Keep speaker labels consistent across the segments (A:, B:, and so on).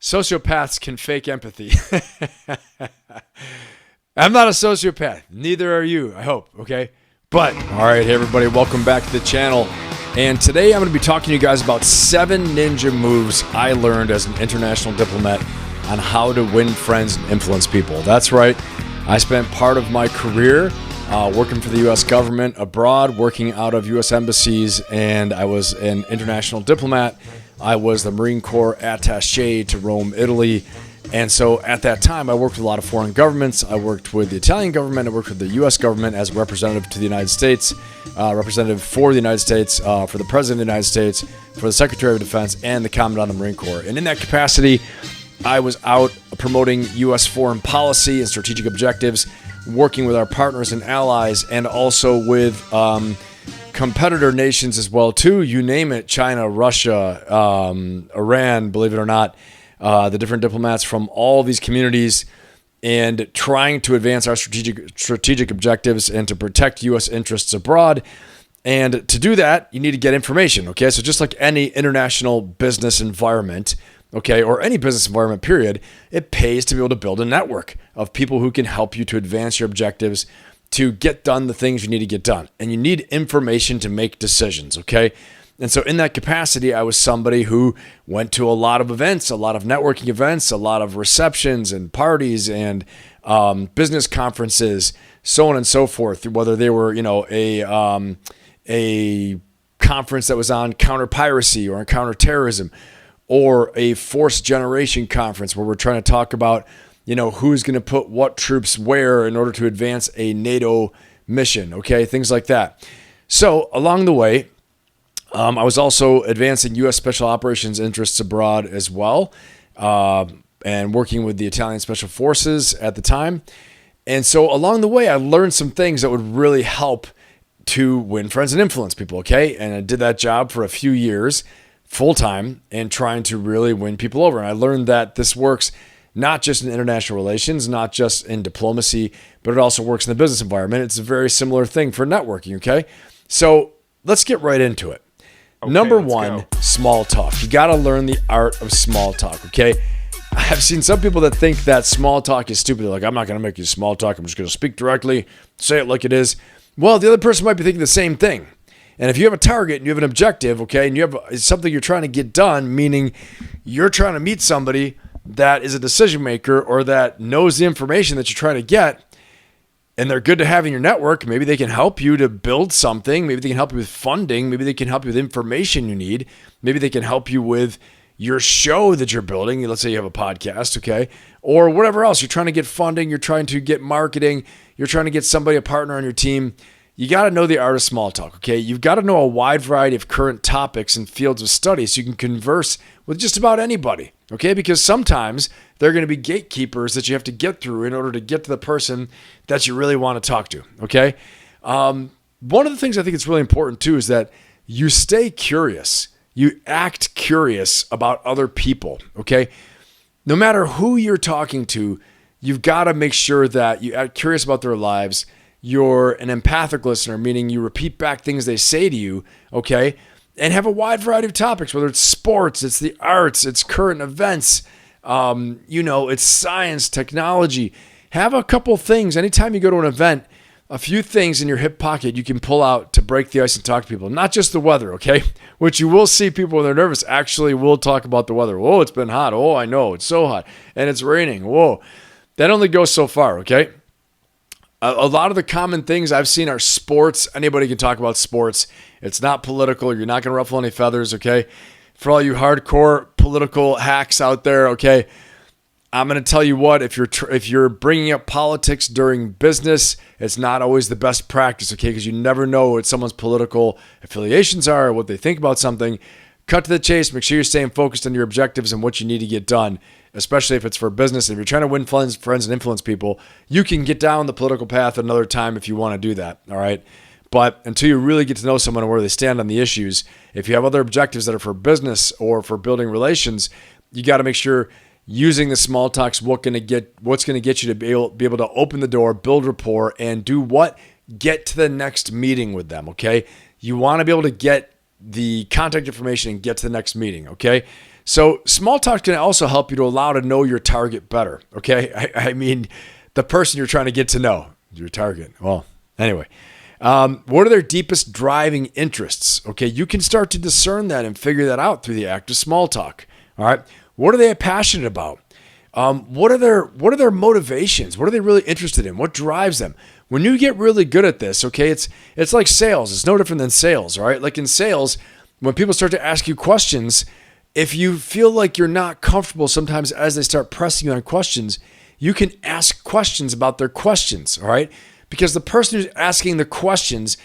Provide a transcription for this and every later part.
A: Sociopaths can fake empathy. I'm not a sociopath. Neither are you, I hope, okay? But, all right, hey everybody, welcome back to the channel. And today I'm going to be talking to you guys about 7 ninja moves I learned as an international diplomat on how to win friends and influence people. That's right. I spent part of my career working for the U.S. government abroad, working out of U.S. embassies, and I was an international diplomat. I was the Marine Corps attaché to Rome, Italy. And so at that time, I worked with a lot of foreign governments. I worked with the Italian government. I worked with the U.S. government as a representative to the United States, representative for the United States, for the President of the United States, for the Secretary of Defense, and the Commandant of the Marine Corps. And in that capacity, I was out promoting U.S. foreign policy and strategic objectives, working with our partners and allies, and also with competitor nations as well, too. You name it, China, Russia, Iran, believe it or not. The different diplomats from all these communities, and trying to advance our strategic objectives and to protect U.S. interests abroad. And to do that, you need to get information, okay? So just like any international business environment, okay, or any business environment, period, it pays to be able to build a network of people who can help you to advance your objectives, to get done the things you need to get done. And you need information to make decisions, okay? And so in that capacity, I was somebody who went to a lot of events, a lot of networking events, a lot of receptions and parties and business conferences, so on and so forth, whether they were, a conference that was on counter-piracy or on counter-terrorism, or a force generation conference where we're trying to talk about, who's going to put what troops where in order to advance a NATO mission, okay, things like that. So along the way, I was also advancing U.S. Special Operations interests abroad as well, and working with the Italian Special Forces at the time. And so along the way, I learned some things that would really help to win friends and influence people, okay? And I did that job for a few years, full-time, and trying to really win people over. And I learned that this works not just in international relations, not just in diplomacy, but it also works in the business environment. It's a very similar thing for networking, okay? So let's get right into it. Okay, Number 1, small talk. You got to learn the art of small talk, okay? I've seen some people that think that small talk is stupid. They're like, I'm not going to make you small talk. I'm just going to speak directly, say it like it is. Well, the other person might be thinking the same thing. And if you have a target and you have an objective, okay, and you have something you're trying to get done, meaning you're trying to meet somebody that is a decision maker or that knows the information that you're trying to get, and they're good to have in your network. Maybe they can help you to build something. Maybe they can help you with funding. Maybe they can help you with information you need. Maybe they can help you with your show that you're building. Let's say you have a podcast, okay? Or whatever else. You're trying to get funding. You're trying to get marketing. You're trying to get somebody, a partner on your team. You got to know the art of small talk, okay? You've got to know a wide variety of current topics and fields of study so you can converse with just about anybody, okay? Because sometimes there are going to be gatekeepers that you have to get through in order to get to the person that you really want to talk to, okay? One of the things I think is really important too is that you stay curious. You act curious about other people, okay? No matter who you're talking to, you've got to make sure that you act curious about their lives. You're an empathic listener, meaning you repeat back things they say to you, okay? And have a wide variety of topics, whether it's sports, it's the arts, it's current events, it's science, technology. Have a couple things. Anytime you go to an event, a few things in your hip pocket you can pull out to break the ice and talk to people. Not just the weather, okay? Which you will see people when they're nervous actually will talk about the weather. Whoa, it's been hot. Oh, I know, it's so hot. And it's raining. Whoa. That only goes so far, okay? A lot of the common things I've seen are sports. Anybody can talk about sports. It's not political. You're not going to ruffle any feathers, okay? For all you hardcore political hacks out there, okay, I'm going to tell you what, if you're bringing up politics during business, it's not always the best practice, okay, because you never know what someone's political affiliations are or what they think about something. Cut to the chase. Make sure you're staying focused on your objectives and what you need to get done, especially if it's for business. If you're trying to win friends and influence people, you can get down the political path another time if you want to do that, all right? But until you really get to know someone and where they stand on the issues, if you have other objectives that are for business or for building relations, you got to make sure using the small talk's what's going to get you to be able to open the door, build rapport, and do what? Get to the next meeting with them, okay? You want to be able to get the contact information and get to the next meeting, okay? So small talk can also help you to allow to know your target better. Okay. I mean, the person you're trying to get to know, your target. Well, anyway, what are their deepest driving interests? Okay. You can start to discern that and figure that out through the act of small talk. All right. What are they passionate about? What are their motivations? What are they really interested in? What drives them? When you get really good at this, okay, it's like sales. It's no different than sales, all right? Like in sales, when people start to ask you questions, if you feel like you're not comfortable sometimes as they start pressing you on questions, you can ask questions about their questions, all right? Because the person who's asking the questions,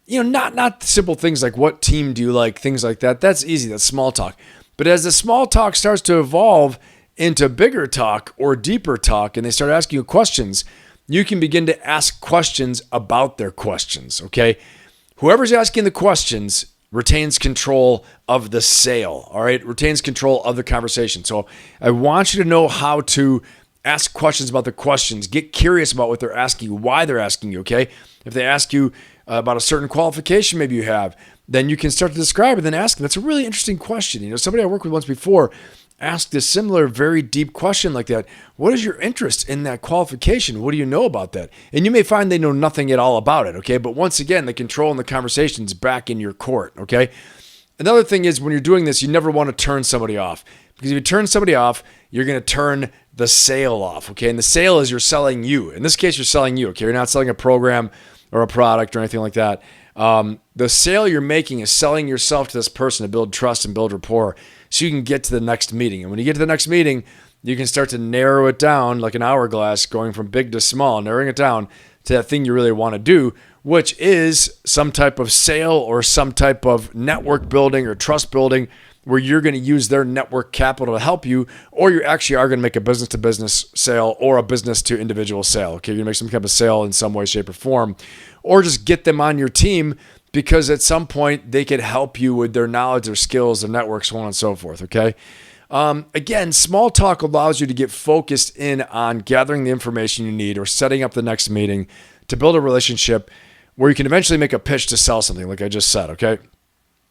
A: not simple things like what team do you like, things like that. That's easy. That's small talk. But as the small talk starts to evolve into bigger talk or deeper talk, and they start asking you questions, you can begin to ask questions about their questions, okay? Whoever's asking the questions retains control of the sale, all right? Retains control of the conversation. So I want you to know how to ask questions about the questions. Get curious about what they're asking you, why they're asking you, okay? If they ask you about a certain qualification maybe you have, then you can start to describe it and then ask them. That's a really interesting question. Somebody I worked with once before asked a similar, very deep question like that. What is your interest in that qualification? What do you know about that? And you may find they know nothing at all about it, okay? But once again, the control and the conversation is back in your court, okay? Another thing is when you're doing this, you never want to turn somebody off. Because if you turn somebody off, you're going to turn the sale off, okay? And the sale is you're selling you. In this case, you're selling you, okay? You're not selling a program or a product or anything like that. The sale you're making is selling yourself to this person to build trust and build rapport so you can get to the next meeting. And when you get to the next meeting, you can start to narrow it down like an hourglass, going from big to small, narrowing it down to that thing you really want to do, which is some type of sale or some type of network building or trust building where you're going to use their network capital to help you, or you actually are going to make a business-to-business sale or a business-to-individual sale. Okay, you're going to make some kind of sale in some way, shape, or form, or just get them on your team because at some point they could help you with their knowledge, their skills, their network, so on and so forth, okay? Again, small talk allows you to get focused in on gathering the information you need or setting up the next meeting to build a relationship where you can eventually make a pitch to sell something, like I just said, okay?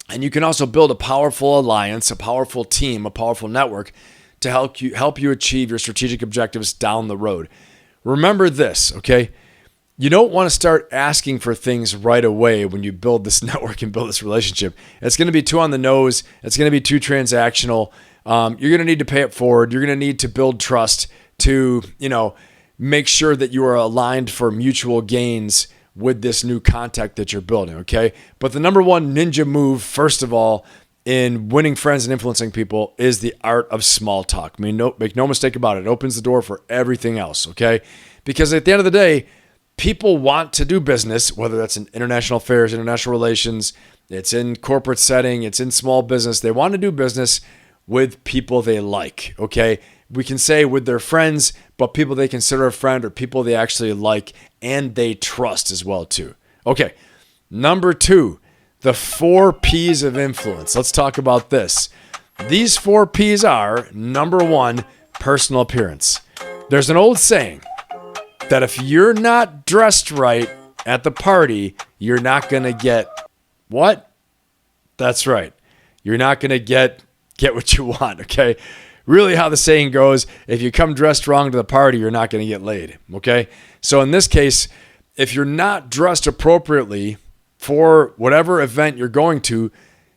A: And you can also build a powerful alliance, a powerful team, a powerful network to help you achieve your strategic objectives down the road. Remember this, okay? You don't want to start asking for things right away when you build this network and build this relationship. It's going to be too on the nose. It's going to be too transactional. You're going to need to pay it forward. You're going to need to build trust to, make sure that you are aligned for mutual gains with this new contact that you're building, okay? But the number one ninja move, first of all, in winning friends and influencing people is the art of small talk. I mean, make no mistake about it. It opens the door for everything else, okay? Because at the end of the day, people want to do business, whether that's in international affairs, international relations, it's in corporate setting, it's in small business. They want to do business with people they like, okay? We can say with their friends, but people they consider a friend or people they actually like and they trust as well too. Okay, number 2, the 4 P's of influence. Let's talk about this. These 4 P's are, number 1, personal appearance. There's an old saying that if you're not dressed right at the party, you're not going to get what? That's right. You're not going to get what you want, okay? Really how the saying goes, if you come dressed wrong to the party, you're not going to get laid, okay? So in this case, if you're not dressed appropriately for whatever event you're going to,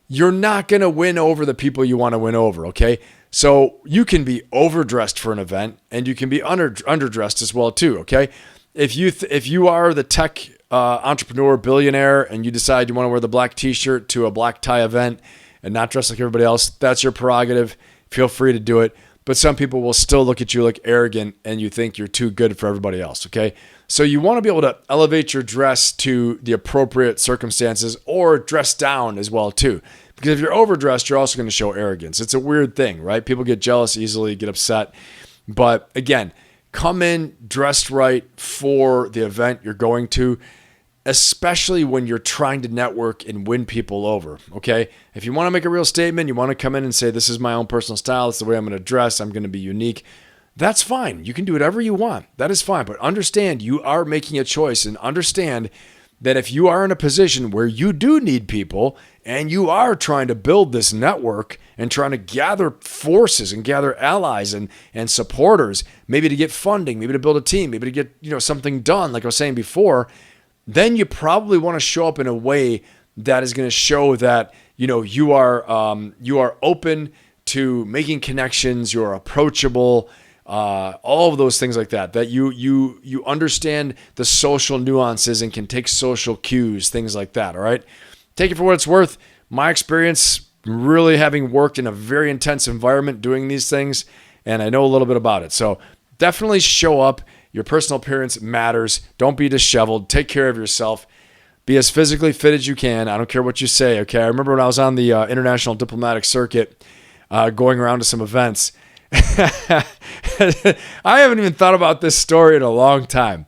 A: you're not going to win over the people you want to win over, okay? So you can be overdressed for an event and you can be underdressed as well too, okay? If you are the tech entrepreneur, billionaire, and you decide you want to wear the black t-shirt to a black tie event and not dress like everybody else, that's your prerogative. Feel free to do it. But some people will still look at you like arrogant and you think you're too good for everybody else, okay? So you want to be able to elevate your dress to the appropriate circumstances or dress down as well too. Because if you're overdressed, you're also going to show arrogance. It's a weird thing, right? People get jealous easily, get upset. But again, come in dressed right for the event you're going to, especially when you're trying to network and win people over, okay? If you want to make a real statement, you want to come in and say, this is my own personal style, it's the way I'm going to dress, I'm going to be unique, that's fine. You can do whatever you want. That is fine. But understand you are making a choice and understand that if you are in a position where you do need people and you are trying to build this network and trying to gather forces and gather allies and supporters, maybe to get funding, maybe to build a team, maybe to get something done, like I was saying before, then you probably want to show up in a way that is going to show that you are open to making connections, you're approachable, all of those things like that. That you understand the social nuances and can take social cues, things like that. All right, take it for what it's worth. My experience, really having worked in a very intense environment doing these things, and I know a little bit about it. So definitely show up. Your personal appearance matters. Don't be disheveled. Take care of yourself. Be as physically fit as you can. I don't care what you say, okay? I remember when I was on the international diplomatic circuit, going around to some events. I haven't even thought about this story in a long time.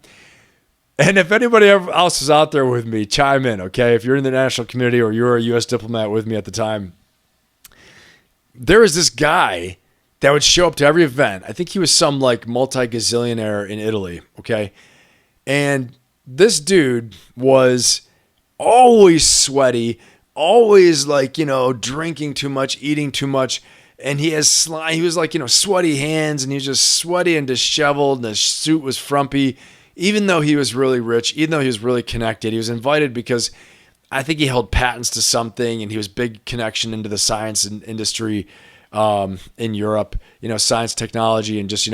A: And if anybody else is out there with me, chime in, okay? If you're in the international community or you're a U.S. diplomat with me at the time, there was this guy that would show up to every event. I think he was some like multi-gazillionaire in Italy, okay? And this dude was always sweaty, always like, drinking too much, eating too much. And he was like, sweaty hands, and he was just sweaty and disheveled, and his suit was frumpy. Even though he was really rich, even though he was really connected, he was invited because I think he held patents to something, and he was big connection into the science industry in Europe, science, technology, and just,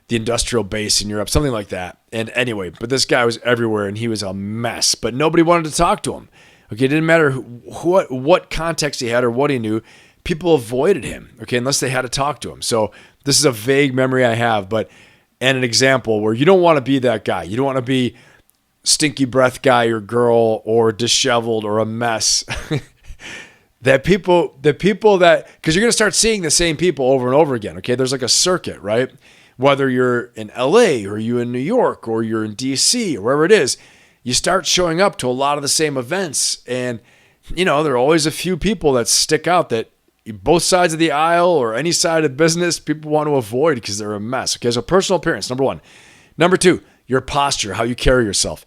A: the industrial base in Europe, something like that. And anyway, but this guy was everywhere, and he was a mess, but nobody wanted to talk to him. Okay, it didn't matter what context he had or what he knew. People avoided him, okay, unless they had to talk to him. So this is a vague memory I have, and an example where you don't want to be that guy. You don't want to be stinky breath guy or girl or disheveled or a mess. Because you're going to start seeing the same people over and over again, okay? There's like a circuit, right? Whether you're in LA or you're in New York or you're in DC or wherever it is, you start showing up to a lot of the same events. And, there are always a few people that stick out that both sides of the aisle or any side of business, people want to avoid because they're a mess. Okay, so personal appearance, number one. Number two, your posture, how you carry yourself.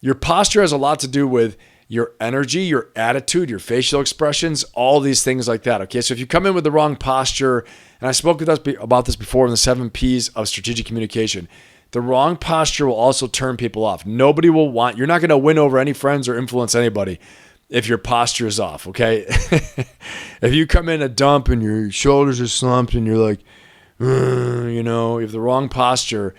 A: Your posture has a lot to do with your energy, your attitude, your facial expressions, all these things like that. Okay, so if you come in with the wrong posture, and I spoke about this before in the 7 P's of strategic communication, the wrong posture will also turn people off. You're not going to win over any friends or influence anybody if your posture is off, okay? If you come in a dump and your shoulders are slumped and you're like, you have the wrong posture,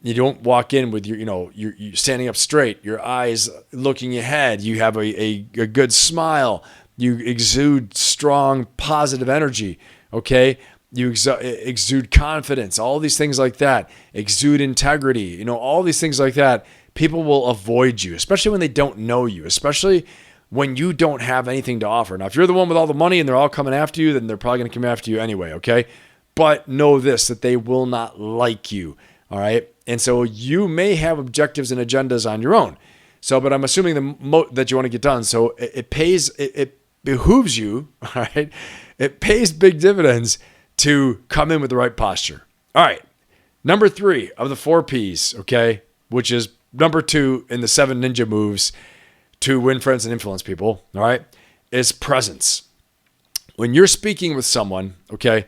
A: you don't walk in with you're standing up straight, your eyes looking ahead, you have a good smile, you exude strong, positive energy, okay? You exude confidence, all these things like that, exude integrity, all these things like that. People will avoid you, especially when they don't know you, especially when you don't have anything to offer. Now, if you're the one with all the money and they're all coming after you, then they're probably going to come after you anyway, okay? But know this, that they will not like you, all right? And so you may have objectives and agendas on your own. But I'm assuming that you want to get done. So it behooves you, all right? It pays big dividends to come in with the right posture. All right, number 3 of the 4 Ps, okay, which is number 2 in the 7 ninja moves to win friends and influence people, all right, is presence. When you're speaking with someone, okay,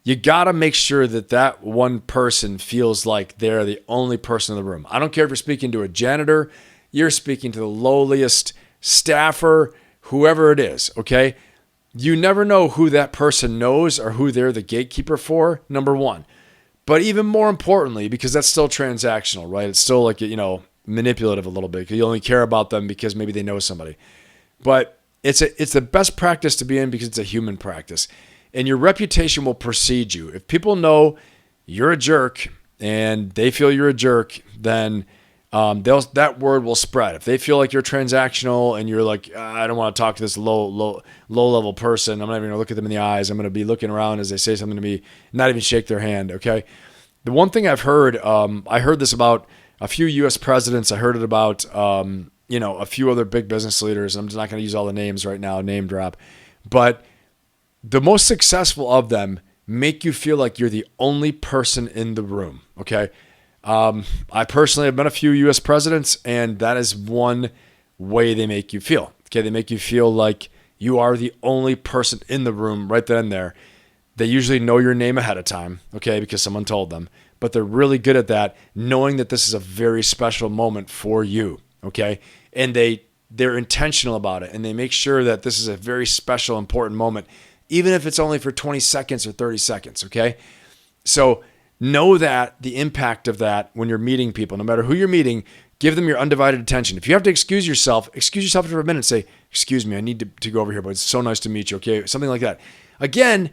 A: you got to make sure that one person feels like they're the only person in the room. I don't care if you're speaking to a janitor, you're speaking to the lowliest staffer, whoever it is, okay? You never know who that person knows or who they're the gatekeeper for, number 1. But even more importantly, because that's still transactional, right? It's still like, manipulative a little bit. You only care about them because maybe they know somebody. But it's the best practice to be in because it's a human practice. And your reputation will precede you. If people know you're a jerk and they feel you're a jerk, then that word will spread. If they feel like you're transactional and you're like, I don't want to talk to this low level person, I'm not even going to look at them in the eyes. I'm going to be looking around as they say something to me, not even shake their hand, okay? The one thing I've heard, I heard this about a few U.S. presidents. I heard it about, a few other big business leaders. I'm just not going to use all the names right now, name drop. But the most successful of them make you feel like you're the only person in the room, okay? I personally have met a few U.S. presidents, and that is one way they make you feel. Okay, they make you feel like you are the only person in the room right then and there. They usually know your name ahead of time, okay, because someone told them. But they're really good at that, knowing that this is a very special moment for you, okay? And they're intentional about it, and they make sure that this is a very special, important moment, even if it's only for 20 seconds or 30 seconds, okay? So know that the impact of that when you're meeting people, no matter who you're meeting, give them your undivided attention. If you have to excuse yourself for a minute and say, excuse me, I need to go over here, but it's so nice to meet you, okay? Something like that. Again,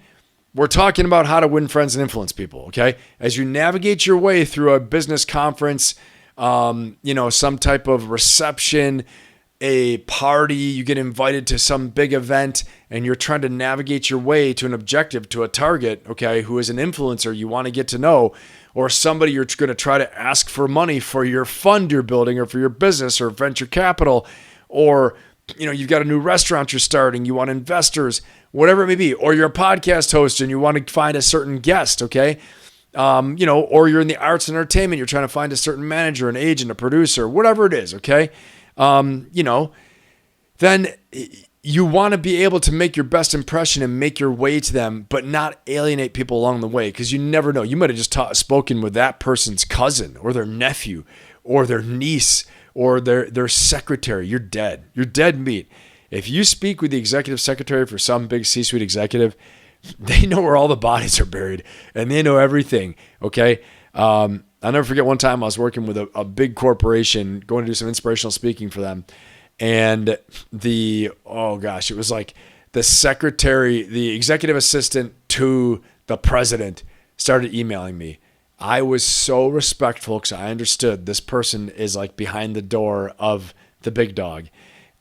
A: we're talking about how to win friends and influence people, okay? As you navigate your way through a business conference, some type of reception, a party, you get invited to some big event, and you're trying to navigate your way to an objective, to a target, okay, who is an influencer you want to get to know, or somebody you're going to try to ask for money for your fund you're building or for your business or venture capital, or you've got a new restaurant you're starting, you want investors, whatever it may be, or you're a podcast host and you want to find a certain guest, okay? Or you're in the arts and entertainment, you're trying to find a certain manager, an agent, a producer, whatever it is, okay? Then you want to be able to make your best impression and make your way to them, but not alienate people along the way, because you never know. You might have just spoken with that person's cousin or their nephew or their niece or their secretary. You're dead. You're dead meat. If you speak with the executive secretary for some big C-suite executive, they know where all the bodies are buried and they know everything, okay? I'll never forget one time I was working with a big corporation, going to do some inspirational speaking for them. And it was like the secretary, the executive assistant to the president started emailing me. I was so respectful because I understood this person is like behind the door of the big dog.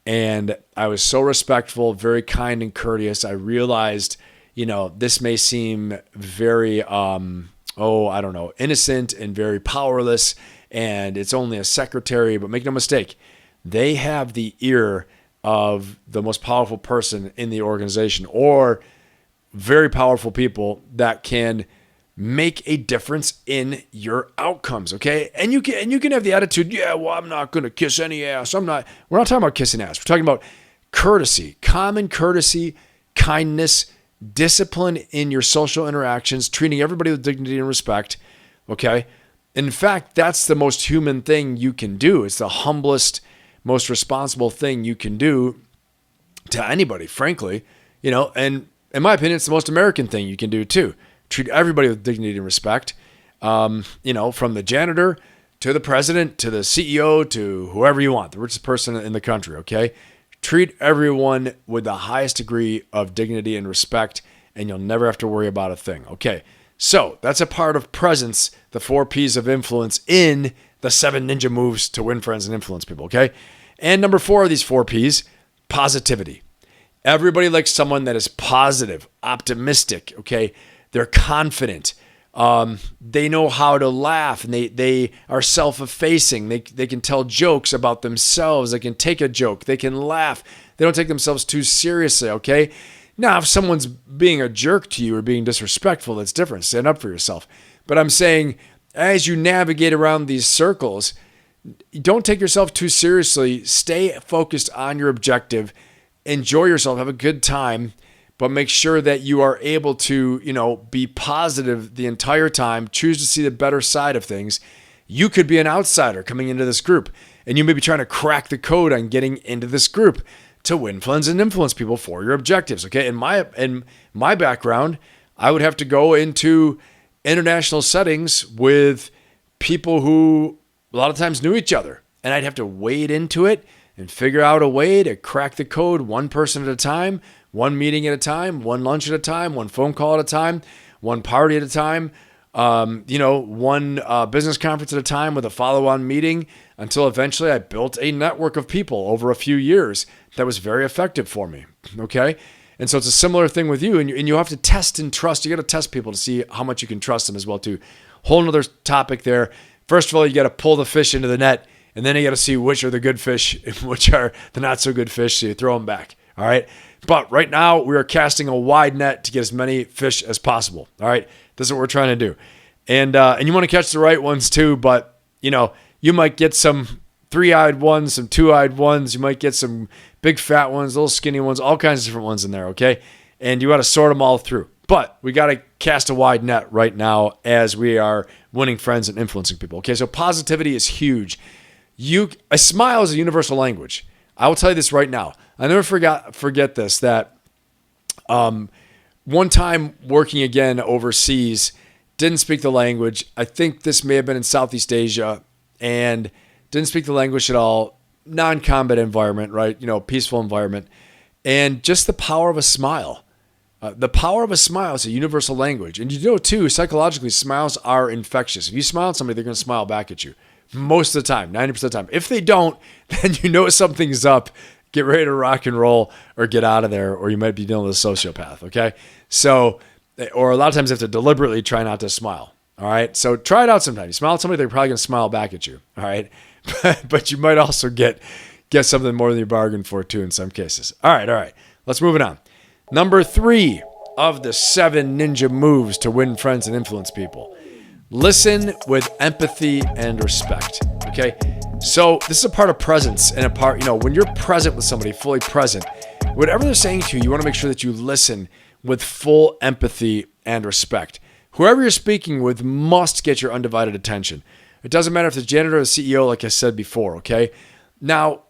A: And I was so respectful, very kind and courteous. I realized, this may seem very, innocent and very powerless, and it's only a secretary, but make no mistake, they have the ear of the most powerful person in the organization, or very powerful people that can make a difference in your outcomes, okay? And you can have the attitude, I'm not going to kiss any ass. We're not talking about kissing ass. We're talking about courtesy, common courtesy, kindness, discipline in your social interactions, treating everybody with dignity and respect, okay? In fact, that's the most human thing you can do. It's the humblest, most responsible thing you can do to anybody, frankly, and in my opinion, it's the most American thing you can do too. Treat everybody with dignity and respect, from the janitor to the president to the CEO to whoever you want, the richest person in the country, okay? Treat everyone with the highest degree of dignity and respect, and you'll never have to worry about a thing, okay? So that's a part of presence, the 4 P's of influence in the 7 ninja moves to win friends and influence people, okay? And number 4 of these 4 P's, positivity. Everybody likes someone that is positive, optimistic, okay? They're confident. They know how to laugh, and they are self-effacing. They can tell jokes about themselves. They can take a joke. They can laugh. They don't take themselves too seriously, okay? Now, if someone's being a jerk to you or being disrespectful, that's different. Stand up for yourself. But I'm saying, as you navigate around these circles, don't take yourself too seriously. Stay focused on your objective. Enjoy yourself. Have a good time. But make sure that you are able to, be positive the entire time. Choose to see the better side of things. You could be an outsider coming into this group, and you may be trying to crack the code on getting into this group to win friends and influence people for your objectives. Okay, in my background, I would have to go into international settings with people who a lot of times knew each other, and I'd have to wade into it and figure out a way to crack the code one person at a time. One meeting at a time, one lunch at a time, one phone call at a time, one party at a time, one business conference at a time with a follow-on meeting, until eventually I built a network of people over a few years that was very effective for me, okay? And so it's a similar thing with you, and you have to test and trust. You got to test people to see how much you can trust them as well too. Whole nother topic there. First of all, you got to pull the fish into the net, and then you got to see which are the good fish and which are the not so good fish, so you throw them back, all right? But right now, we are casting a wide net to get as many fish as possible. All right, this is what we're trying to do, and you want to catch the right ones too. But you might get some 3-eyed ones, some 2-eyed ones. You might get some big fat ones, little skinny ones, all kinds of different ones in there, okay? And you got to sort them all through. But we got to cast a wide net right now as we are winning friends and influencing people, okay? So positivity is huge. A smile is a universal language. I will tell you this right now. I never forget this, that one time working again overseas, didn't speak the language. I think this may have been in Southeast Asia, and didn't speak the language at all. Non-combat environment, right? Peaceful environment. And just the power of a smile. The power of a smile is a universal language. And too, psychologically, smiles are infectious. If you smile at somebody, they're going to smile back at you. Most of the time, 90% of the time. If they don't, then something's up. Get ready to rock and roll or get out of there, or you might be dealing with a sociopath, okay? So, or a lot of times you have to deliberately try not to smile, all right? So try it out sometime. You smile at somebody, they're probably going to smile back at you, all right? But you might also get something more than you bargained for, too, in some cases. All right. Let's move it on. Number 3 of the 7 ninja moves to win friends and influence people. Listen with empathy and respect, okay? So this is a part of presence and a part, when you're present with somebody, fully present, whatever they're saying to you, you want to make sure that you listen with full empathy and respect. Whoever you're speaking with must get your undivided attention. It doesn't matter if the janitor or the CEO, like I said before, okay? Now,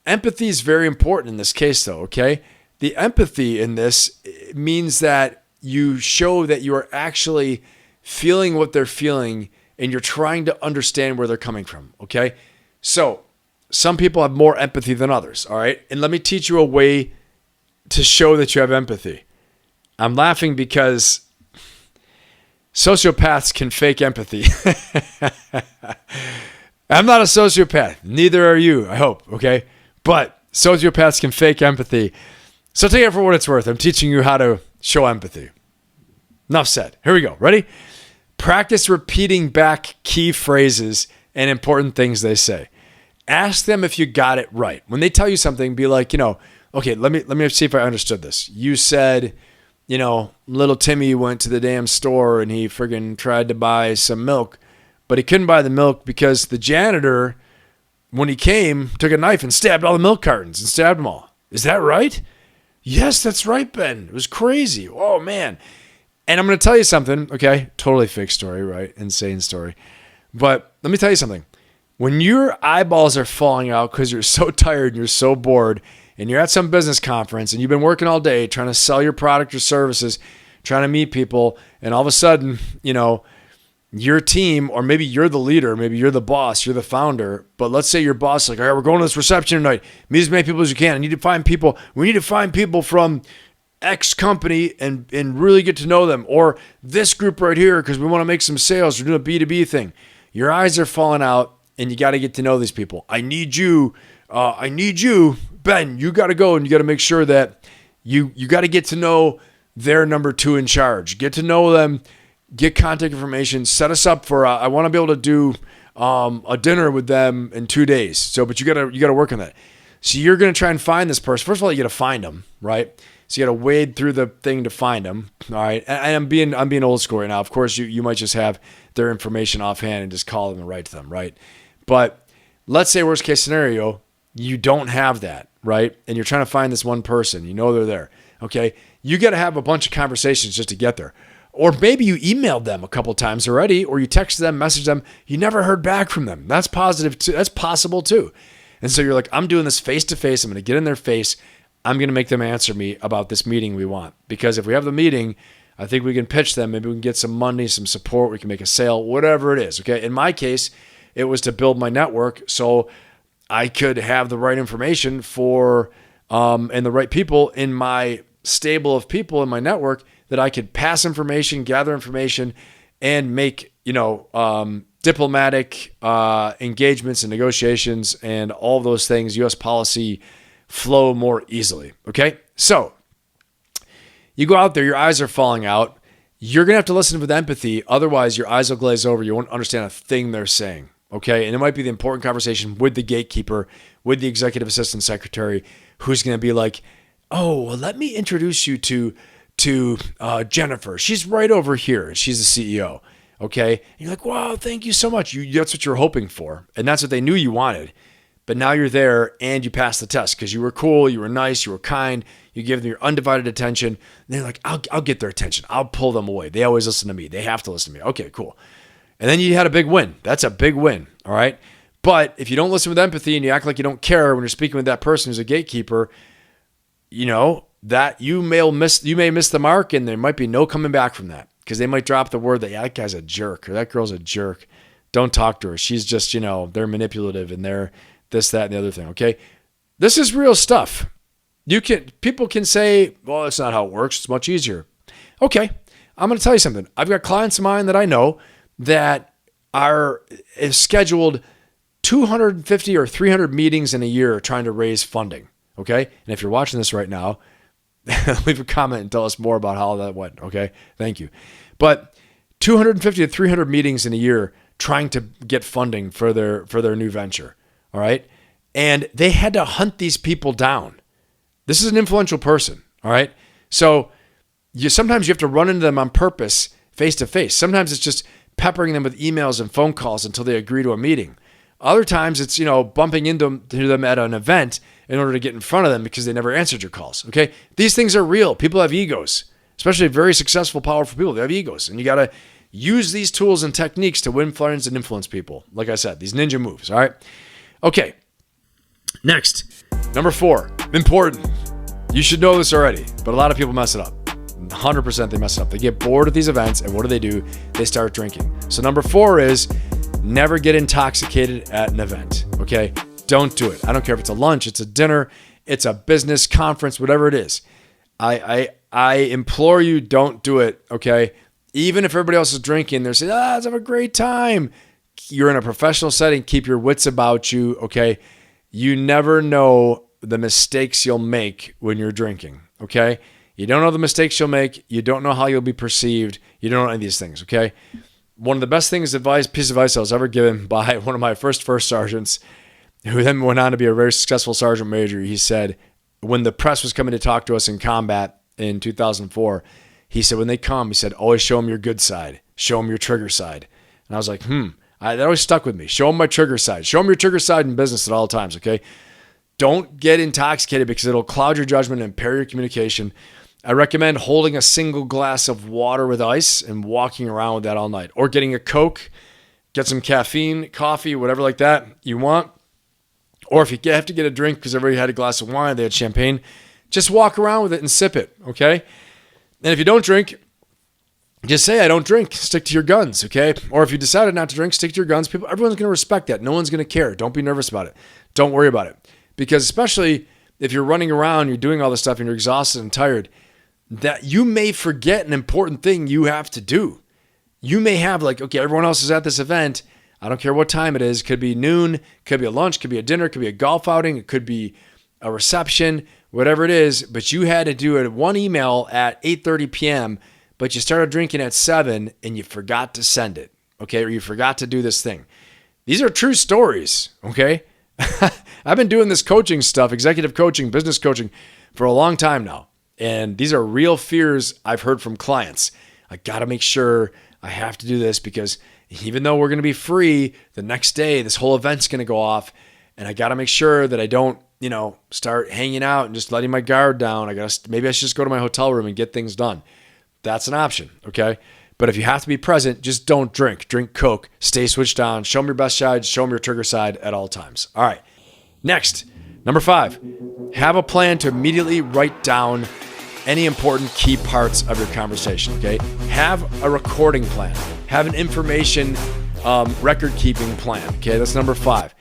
A: empathy is very important in this case, though, okay? The empathy in this means that you show that you are actually feeling what they're feeling and you're trying to understand where they're coming from, okay? So, some people have more empathy than others, all right? And let me teach you a way to show that you have empathy. I'm laughing because sociopaths can fake empathy. I'm not a sociopath. Neither are you, I hope, okay? But sociopaths can fake empathy. So take it for what it's worth. I'm teaching you how to show empathy. Enough said. Here we go. Ready? Practice repeating back key phrases and important things they say. Ask them if you got it right. When they tell you something, be like, okay, let me see if I understood this. You said, little Timmy went to the damn store and he friggin' tried to buy some milk, but he couldn't buy the milk because the janitor, when he came, took a knife and stabbed all the milk cartons and stabbed them all. Is that right? Yes, that's right, Ben. It was crazy. Oh, man. And I'm going to tell you something, okay? Totally fake story, right? Insane story. But let me tell you something. When your eyeballs are falling out because you're so tired and you're so bored and you're at some business conference and you've been working all day trying to sell your product or services, trying to meet people, and all of a sudden, your team, or maybe you're the leader, maybe you're the boss, you're the founder, but let's say your boss is like, all right, we're going to this reception tonight. Meet as many people as you can. We need to find people from X company and really get to know them, or this group right here because we want to make some sales. We're doing a B2B thing. Your eyes are falling out and you got to get to know these people. I need you, Ben, you got to go and you got to make sure that you got to get to know their number 2 in charge. Get to know them, get contact information, set us up for, I want to be able to do a dinner with them in 2 days. So, but you got to work on that. So you're going to try and find this person. First of all, you got to find them, right? So you got to wade through the thing to find them. All right. And I'm being old school right now. Of course, you might just have their information offhand and just call them and write to them, right? But let's say worst case scenario, you don't have that, right? And you're trying to find this one person. They're there. Okay. You got to have a bunch of conversations just to get there. Or maybe you emailed them a couple times already, or you texted them, messaged them. You never heard back from them. That's positive too. That's possible too. And so you're like, I'm doing this face to face. I'm going to get in their face. I'm going to make them answer me about this meeting we want. Because if we have the meeting, I think we can pitch them. Maybe we can get some money, some support. We can make a sale, whatever it is. Okay. In my case, it was to build my network so I could have the right information for and the right people in my stable of people in my network that I could pass information, gather information, and make diplomatic engagements and negotiations and all of those things, U.S. policy, flow more easily. Okay, so you go out there, your eyes are falling out. You're gonna have to listen with empathy, otherwise your eyes will glaze over. You won't understand a thing they're saying. Okay, and it might be the important conversation with the gatekeeper, with the executive assistant secretary, who's going to be like, "Oh, well, let me introduce you to Jennifer. She's right over here. She's the CEO." Okay, and you're like, "Wow, thank you so much." That's what you're hoping for, and that's what they knew you wanted. but now you're there and you passed the test because you were cool, you were nice, you were kind, you give them your undivided attention. And they're like, I'll get their attention. I'll pull them away. They always listen to me. They have to listen to me. Okay, cool. And then you had a big win. That's a big win, all right? But if you don't listen with empathy and you act like you don't care when you're speaking with that person who's a gatekeeper, that you may miss the mark, and there might be no coming back from that because they might drop the word that, yeah, that guy's a jerk or that girl's a jerk. Don't talk to her. She's just, they're manipulative and they're this, that, and the other thing, okay? This is real stuff. People can say, well, that's not how it works. It's much easier. Okay, I'm going to tell you something. I've got clients of mine that I know that are scheduled 250 or 300 meetings in a year trying to raise funding, okay? And if you're watching this right now, leave a comment and tell us more about how that went, okay? Thank you. But 250 to 300 meetings in a year trying to get funding for their new venture, all right? And they had to hunt these people down. This is an influential person, all right? So sometimes you have to run into them on purpose, face to face. Sometimes it's just peppering them with emails and phone calls until they agree to a meeting. Other times it's, bumping into them at an event in order to get in front of them because they never answered your calls, okay? These things are real. People have egos, especially very successful, powerful people. They have egos, and you got to use these tools and techniques to win friends and influence people. Like I said, these ninja moves, all right? Okay, next, number 4, important. You should know this already, but a lot of people mess it up. 100% they mess it up. They get bored at these events, and what do? They start drinking. So number 4 is never get intoxicated at an event, okay? Don't do it. I don't care if it's a lunch, it's a dinner, it's a business conference, whatever it is. I implore you, don't do it, okay? Even if everybody else is drinking, they're saying, let's have a great time. You're in a professional setting. Keep your wits about you, okay? You never know the mistakes you'll make when you're drinking, okay? You don't know the mistakes you'll make. You don't know how you'll be perceived. You don't know any of these things, okay? One of the best piece of advice I was ever given by one of my first sergeants, who then went on to be a very successful sergeant major. He said, when the press was coming to talk to us in combat in 2004, he said, when they come, he said, always show them your good side. Show them your trigger side. And I was like, that always stuck with me. Show them my trigger side. Show them your trigger side in business at all times, okay? Don't get intoxicated because it'll cloud your judgment and impair your communication. I recommend holding a single glass of water with ice and walking around with that all night. Or getting a Coke, get some caffeine, coffee, whatever like that you want. Or if you have to get a drink because everybody had a glass of wine, they had champagne, just walk around with it and sip it, okay? And if you don't drink, just say, I don't drink. Stick to your guns, okay? Or if you decided not to drink, stick to your guns. Everyone's going to respect that. No one's going to care. Don't be nervous about it. Don't worry about it. Because especially if you're running around, you're doing all this stuff, and you're exhausted and tired, that you may forget an important thing you have to do. You may have okay, everyone else is at this event. I don't care what time it is. Could be noon, could be a lunch, could be a dinner, could be a golf outing, it could be a reception, whatever it is. But you had to do one email at 8:30 p.m., but you started drinking at 7 and you forgot to send it, okay? Or you forgot to do this thing. These are true stories, okay? I've been doing this coaching stuff, executive coaching, business coaching, for a long time now. And these are real fears I've heard from clients. I got to make sure I have to do this because even though we're going to be free, the next day this whole event's going to go off. And I got to make sure that I don't, start hanging out and just letting my guard down. Maybe I should just go to my hotel room and get things done. That's an option, okay? But if you have to be present, just don't drink. Drink Coke. Stay switched on. Show them your best side. Show them your trigger side at all times. All right. Next, number 5, have a plan to immediately write down any important key parts of your conversation, okay? Have a recording plan. Have an information record-keeping plan, okay? That's number 5.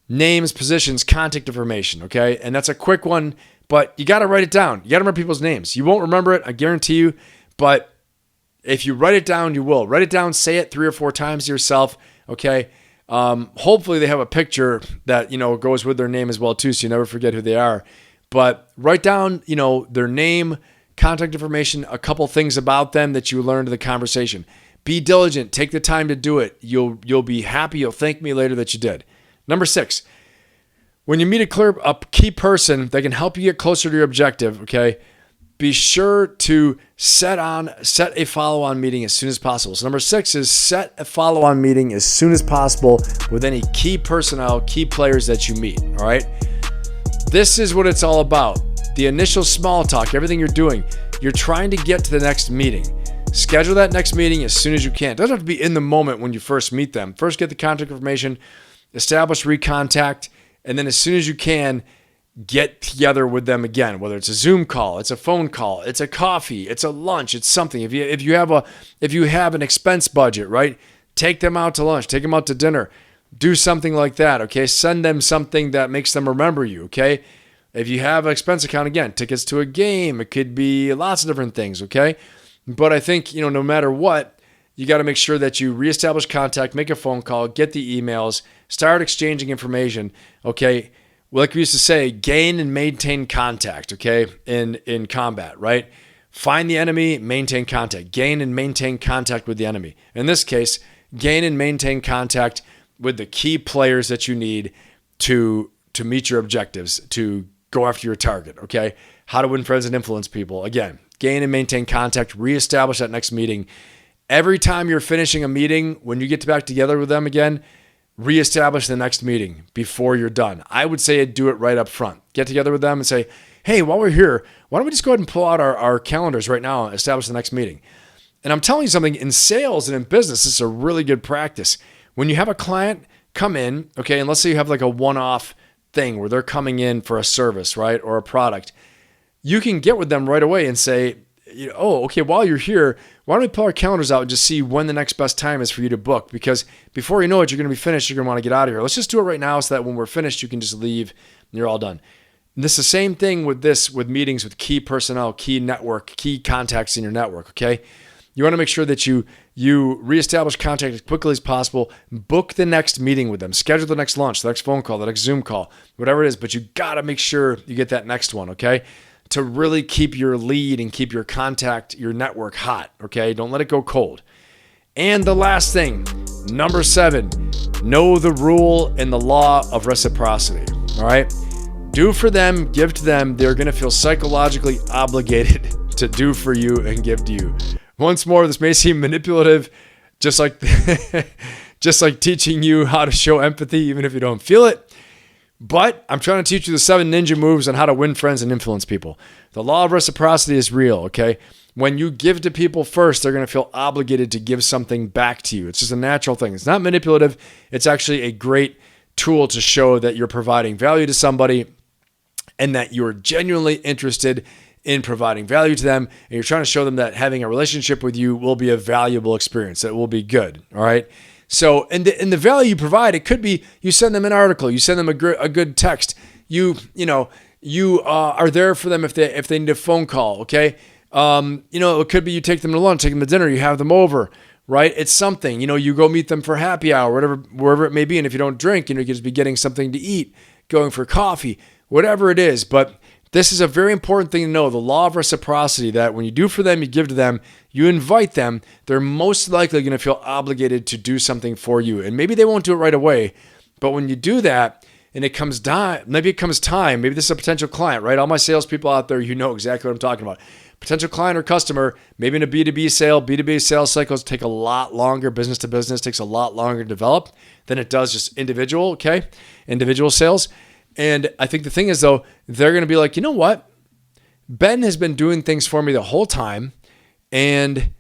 A: Names, positions, contact information, okay? And that's a quick one, but you got to write it down. You got to remember people's names. You won't remember it, I guarantee you, but if you write it down, you will. Write it down, say it 3 or 4 times to yourself, okay? Hopefully they have a picture that, goes with their name as well too, so you never forget who they are. But write down, their name, contact information, a couple things about them that you learned in the conversation. Be diligent. Take the time to do it. You'll be happy. You'll thank me later that you did. Number 6, when you meet a key person that can help you get closer to your objective, okay, be sure to set a follow-on meeting as soon as possible. So number 6 is set a follow-on meeting as soon as possible with any key personnel, key players that you meet. All right. This is what it's all about. The initial small talk, everything you're doing, you're trying to get to the next meeting. Schedule that next meeting as soon as you can. It doesn't have to be in the moment when you first meet them. First, get the contact information, establish recontact, and then as soon as you can, get together with them again, whether it's a Zoom call, it's a phone call, it's a coffee, it's a lunch, it's something. If you have an expense budget, right? Take them out to lunch, take them out to dinner, do something like that, okay? Send them something that makes them remember you, okay? If you have an expense account, again, tickets to a game, it could be lots of different things, okay? But I think, no matter what, you got to make sure that you reestablish contact, make a phone call, get the emails, start exchanging information, okay? Like we used to say, gain and maintain contact, okay, in combat, right? Find the enemy, maintain contact. Gain and maintain contact with the enemy. In this case, gain and maintain contact with the key players that you need to meet your objectives, to go after your target, okay? How to win friends and influence people. Again, gain and maintain contact, reestablish that next meeting. Every time you're finishing a meeting, when you get back together with them again, reestablish the next meeting before you're done. I would say do it right up front. Get together with them and say, hey, while we're here, why don't we just go ahead and pull out our calendars right now and establish the next meeting? And I'm telling you something, in sales and in business, this is a really good practice. When you have a client come in, okay, and let's say you have like a one-off thing where they're coming in for a service, right, or a product, you can get with them right away and say, oh, okay, while you're here, why don't we pull our calendars out and just see when the next best time is for you to book? Because before you know it, you're going to be finished. You're going to want to get out of here. Let's just do it right now so that when we're finished, you can just leave and you're all done. And this is the same thing with meetings with key personnel, key network, key contacts in your network, okay? You want to make sure that you reestablish contact as quickly as possible, book the next meeting with them, schedule the next lunch, the next phone call, the next Zoom call, whatever it is, but you got to make sure you get that next one, okay? To really keep your lead and keep your contact, your network hot, okay? Don't let it go cold. And the last thing, number 7, know the rule and the law of reciprocity, all right? Do for them, give to them. They're going to feel psychologically obligated to do for you and give to you. Once more, this may seem manipulative, just like teaching you how to show empathy, even if you don't feel it. But I'm trying to teach you the 7 ninja moves on how to win friends and influence people. The law of reciprocity is real, okay? When you give to people first, they're going to feel obligated to give something back to you. It's just a natural thing. It's not manipulative. It's actually a great tool to show that you're providing value to somebody and that you're genuinely interested in providing value to them. And you're trying to show them that having a relationship with you will be a valuable experience. That will be good, all right? So, and the value you provide, it could be you send them an article, you send them a good text, you are there for them if they need a phone call, okay? It could be you take them to lunch, take them to dinner, you have them over, right? It's something, you go meet them for happy hour, wherever it may be. And if you don't drink, you could just be getting something to eat, going for coffee, whatever it is. But this is a very important thing to know, the law of reciprocity, that when you do for them, you give to them, you invite them, they're most likely going to feel obligated to do something for you. And maybe they won't do it right away, but when you do that, and maybe it comes time, maybe this is a potential client, right? All my salespeople out there, you know exactly what I'm talking about. Potential client or customer, maybe in a B2B sales cycles take a lot longer, business to business takes a lot longer to develop than it does just individual sales. And I think the thing is, though, they're going to be like, you know what? Ben has been doing things for me the whole time, and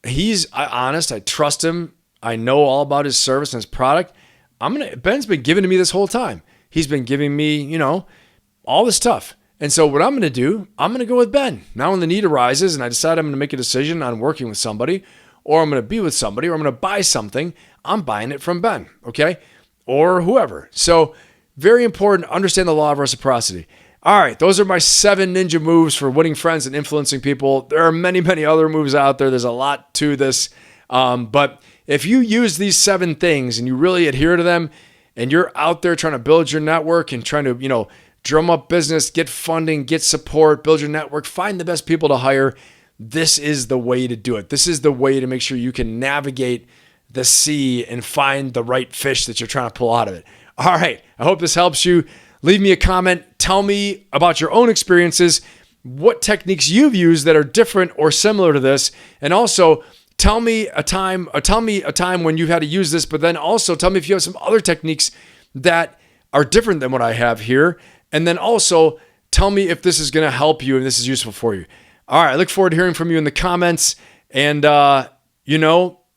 A: he's honest. I trust him. I know all about his service and his product. Ben's been giving to me this whole time. He's been giving me, all this stuff. And so what I'm going to do, I'm going to go with Ben. Now when the need arises and I decide I'm going to make a decision on working with somebody, or I'm going to be with somebody, or I'm going to buy something, I'm buying it from Ben, okay? Or whoever. So very important, understand the law of reciprocity. All right, those are my 7 ninja moves for winning friends and influencing people. There are many, many other moves out there. There's a lot to this. But if you use these 7 things and you really adhere to them, and you're out there trying to build your network and trying to, drum up business, get funding, get support, build your network, find the best people to hire, this is the way to do it. This is the way to make sure you can navigate the sea and find the right fish that you're trying to pull out of it. All right, I hope this helps you. Leave me a comment. Tell me about your own experiences. what techniques you've used that are different or similar to this. And also tell me a time when you've had to use this, but then also tell me if you have some other techniques that are different than what I have here. And then also tell me if this is going to help you and this is useful for you. All right. I look forward to hearing from you in the comments. And,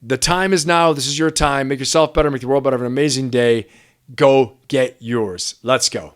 A: the time is now. This is your time. Make yourself better. Make the world better. Have an amazing day. Go get yours. Let's go.